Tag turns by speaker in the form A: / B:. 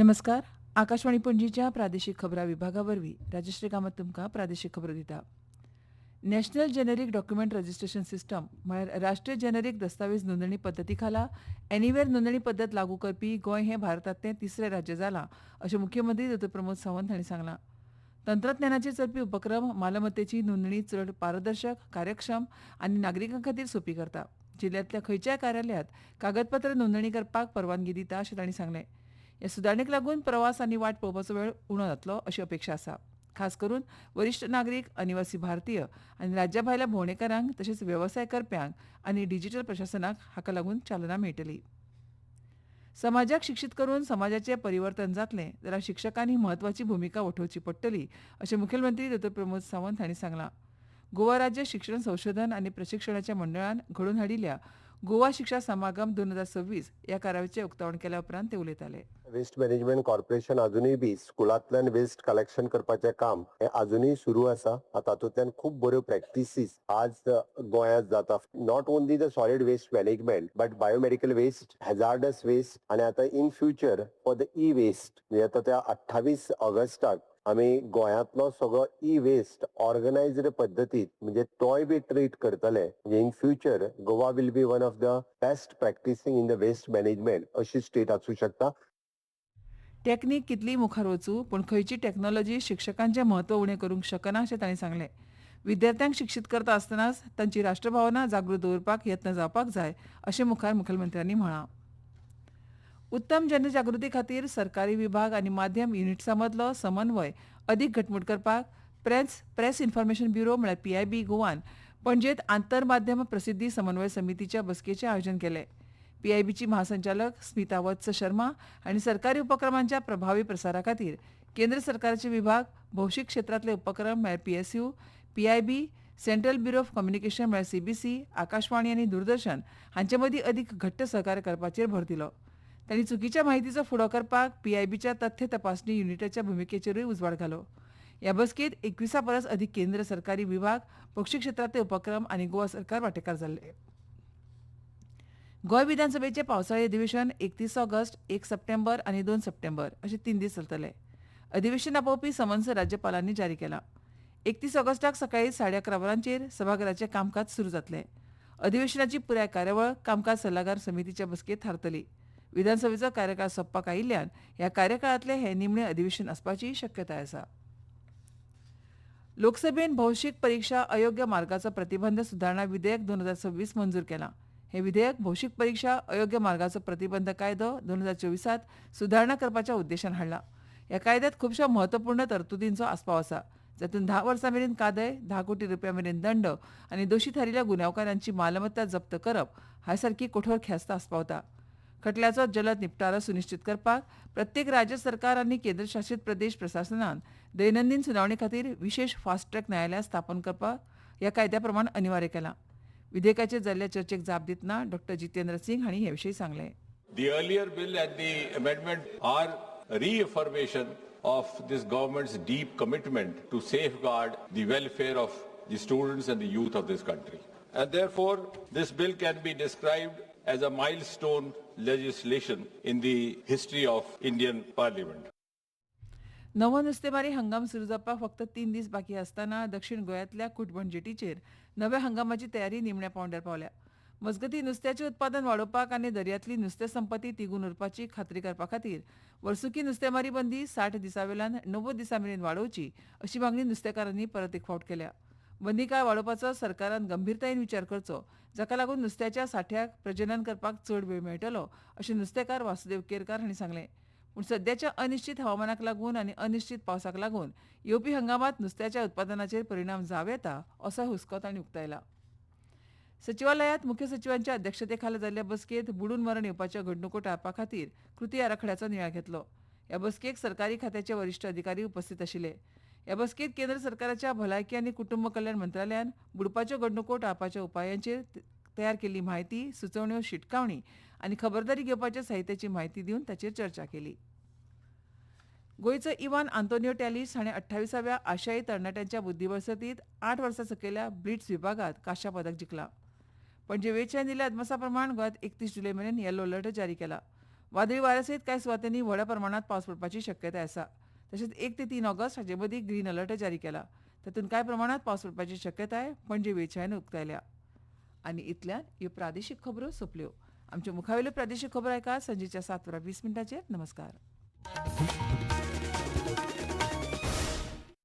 A: नमस्कार. आकाशवाणी पणजीच्या प्रादेशीक खबरां विभागावरवीं राजश्री कामत तुमकां प्रादेशीक खबरो दिता. National generic document registration system म्हळ्यार राष्ट्रीय जेनेरिक दस्तावेज नोंदणी पद्दती खाला एनिवेअर नोंदणी पद्दत लागू करपी गोंय हें भारतांतलें तिसरें राज्य जालां अशें मुख्यमंत्री डॉ. प्रमोद सावंत हांणी सांगलां. तंत्रज्ञानाचेर चलपी उपक्रम मालमत्तेची नोंदणी चड पारदर्शक, कार्यक्षम आनी नागरिकां खातीर सोपी करता. जिल्ल्यांतल्या खंयच्याय कार्यालयांत कागदपत्र नोंदणी करपाक परवानगी दिता अशें तांणी सांगलें. ह्या सुदारणेक लागून प्रवास आनी वाट पळोवपाचो वेळ उणो जातलो अशी अपेक्षा आसा. खास करून वरिश्ठ नागरीक, अनिवासी भारतीय आनी राज्या भायल्या भोंवडेकारांक तशेंच वेवसाय करप्यांक आनी डिजिटल प्रशासनाक हाका लागून चालना मेळटली. समाजाक शिक्षीत करून समाजाचें परिवर्तन जातलें जाल्यार शिक्षकांनी म्हत्वाची भुमिका वठोवची पडटली अशें मुखेलमंत्री डॉ. प्रमोद सावंत हांणी सांगलां. गोवा राज्य शिक्षण संशोधन आनी प्रशिक्षणाच्या मंडळान घडोवन हाडिल्ल्या गोवा शिक्षा समागम 2026 ह्या कार्यावळीचें उक्तावण केल्या उपरांत ते उलयताले.
B: वेस्ट मॅनेजमेंट कॉर्पोरेशन अजूनय बी स्कुलांतल्यान वेस्ट कलेक्शन करपाचें काम हे अजूनय सुरू आसा. तातूंतल्यान खूब बऱ्यो प्रॅक्टिसीस आज गोंयांत जाता. Not only the solid waste management but biomedical waste, hazardous waste आनी आतां in future for the e waste म्हणजे आतां त्या 28 ऑगस्टाक आमी गोंयांतलो सगळो ई वेस्ट ऑर्गनायज्ड पद्दतीत म्हणजे तोय बी ट्रीट करतले. म्हणजे in future Goa will be one of the best practising in the waste management अशी स्टेट आसूं शकता.
A: टॅक्नीक कितलीय मुखार वचूं पूण खंयची टॅक्नॉलॉजी शिक्षकांचें म्हत्व उणें करूंक शकना अशें तांणी सांगलें. विद्यार्थ्यांक शिक्षीत करता आसतनाच तांची राष्ट्रभावना जागृत दवरपाक यत्न जावपाक जाय अशें मुखार मुखेलमंत्र्यांनी म्हळां. उत्तम जनजागृती खातीर सरकारी विभाग आनी माध्यम युनिट्सां मदलो समन्वय अदीक घटमूट करपाक प्रेस इन्फॉर्मेशन ब्युरो म्हळ्यार PIB गोवान पणजेंत आंतर माध्यम प्रसिद्धी समन्वय समितीच्या बसकेचें आयोजन केलें. PIBची महासंचालक स्मिता वत्स शर्मा हांणी सरकारी उपक्रमांच्या प्रभावी प्रसारा खातीर केंद्र सरकाराचे विभाग, भौशीक क्षेत्रांतले उपक्रम म्हळ्यार PSU, PIB, central bureau of communication म्हळ्यार CBC, आकाशवाणी आनी दूरदर्शन हांचे मदीं अदीक घट्ट सहकार्य करपाचेर भर दिलो. तांणी चुकीच्या माहितीचो फुडो करपाक PIBच्या तथ्य तपासणी युनिटाच्या भुमिकेचेरूय उजवाड घालो. ह्या बसकेंत 21 परस अदीक केंद्र सरकारी विभाग, भौशीक क्षेत्रांतले उपक्रम आनी गोवा सरकार वांटेकार जाल्ले. गोंय विधानसभेचें पावसाळी अधिवेशन 31 ऑगस्ट, 1 सप्टेंबर आनी 2 सप्टेंबर अशे 3 दीस चलतले. अधिवेशन आपोवपी समन्स राज्यपालांनी जारी केलां. 31 ऑगस्टाक सकाळीं 11:30 वरांचेर सभाघराचें कामकाज सुरू जातलें. अधिवेशनाची पुराय कार्यावळ कामकाज सल्लागार समितीच्या बसकेंत थारतली. विधानसभेचो कार्यकाळ सोंपपाक आयिल्ल्यान ह्या कार्यकाळांतलें हें निमणें अधिवेशन आसपाची शक्यताय आसा. लोकसभेन भौशीक परीक्षा अयोग्य मार्गाचो प्रतिबंध सुदारणा विधेयक 2026 मंजूर केलां. हे विधेयक भौशीक परीक्षा अयोग्य मार्गाचो प्रतिबंध कायदो 2024 सुदारणा करपाच्या उद्देशान हाडला. ह्या कायद्यांत खुबश्यो म्हत्वपूर्ण तरतुदींचो आस्पाव आसा. जातूंत 10 वर्सां मेरेन कादय, 10 कोटी रुपया मेरेन दंड आनी दोशी थारिल्ल्या गुन्यांवकारांची मालमत्ता जप्त करप हाय सारकी कठोर ख्यास्त आस्पावता. खटल्याचो जलद निपटारो सुनिश्चित करपाक प्रत्येक राज्य सरकार आनी केंद्रशासीत प्रदेश प्रशासनान दैनंदीन सुनावणे खातीर विशेष फास्ट ट्रॅक न्यायालयां स्थापन करपाक ह्या कायद्या प्रमाण अनिवार्य केलां. विधेयकाचेर जाल्ल्या चर्चेक जाप दितना डॉ. जितेंद्र सिंग हांणी हे विशीं सांगलें.
C: The earlier bill and the amendment are reaffirmation of this government's deep commitment to safeguard the welfare of the students and the youth of this country. And therefore, this bill can be described as a milestone legislation in the history of Indian Parliament.
A: नवो नुस्तेमारी हंगाम सुरू जावपाक फक्त 3 दीस बाकी आसतना दक्षिण गोंयांतल्या कुटबण जेटीचेर नव्या हंगामाची तयारी निमण्या पांवड्यार पावल्या. मजगतीं नुस्त्याचें उत्पादन वाडोवपाक आनी दर्यांतली नुस्तें संपत्ती तिगून उरपाची खात्री करपा खातीर वर्सुकी नुस्तेमारी बंदी 60 दिसां वेल्यान 90 दिसां मेरेन वाडोवची अशी मागणी नुस्तेकारांनी परत एक फावट केल्या. बंदी काळ वाडोवपाचो सरकारान गंभीरतायेन विचार करचो, जाका लागून नुस्त्याच्या सांठ्याक प्रजनन करपाक चड वेळ मेळटलो अशें नुस्तेकार वासुदेव केरकार हांणी सांगलें. पूण सध्याच्या अनिश्चित हवामानाक लागून आनी अनिश्चित पावसाक लागून येवपी हंगामात नुस्त्याच्या उत्पादनाचेर परिणाम जाव येता असोय हुस्को तांणी उक्तायला. सचिवालयांत मुख्य सचिवांच्या अध्यक्षते खाला जाल्ल्या बसकेंत बुडून मरण येवपाच्यो घडणुको टाळपा खातीर कृती आराखड्याचो नियाळ घेतलो. ह्या बसकेक सरकारी खात्याचे वरिश्ठ अधिकारी उपस्थित आशिल्ले. ह्या बसकेंत केंद्र सरकाराच्या भलायकी आनी कुटुंब कल्याण मंत्रालयान बुडपाच्यो घडणुको टाळपाच्या उपायांचेर तयार केल्ली म्हायती, सुचोवण्यो, शिटकावणी आनी खबरदारी घेवपाच्या साहित्याची म्हायती दिवन ताचेर चर्चा केली. गोंयचो इवान आंतोनियो टॅलिस हाणें 28व्या आशियाई तरणाट्यांच्या बुद्धीबळ सर्तींत 8 वर्सां सकयल्या ब्लिट्झ विभागांत कांस्य पदक जिखलां. पणजे वेंचण्यान दिल्ल्या अदमासा प्रमाण गोंयांत 31 जुलय मेरेन येलो अलर्ट जारी केला. वादळी वाऱ्यासयत कांय सुवातांनी व्हड्या प्रमाणात पावस पडपाची शक्यताय आसा. तशेंच 1 ते 3 ऑगस्ट हाचे मदीं ग्रीन अलर्ट जारी केला. तातूंत कांय प्रमाणात पावस पडपाची शक्यताय पणजे वेधशाळेन उक्तायल्या. आनी इतल्यान ह्यो प्रादेशीक खबरो सोंपल्यो. आमच्यो मुखावेल्यो प्रादेशीक खबरो आयकात सांजेच्या 7:20 नमस्कार.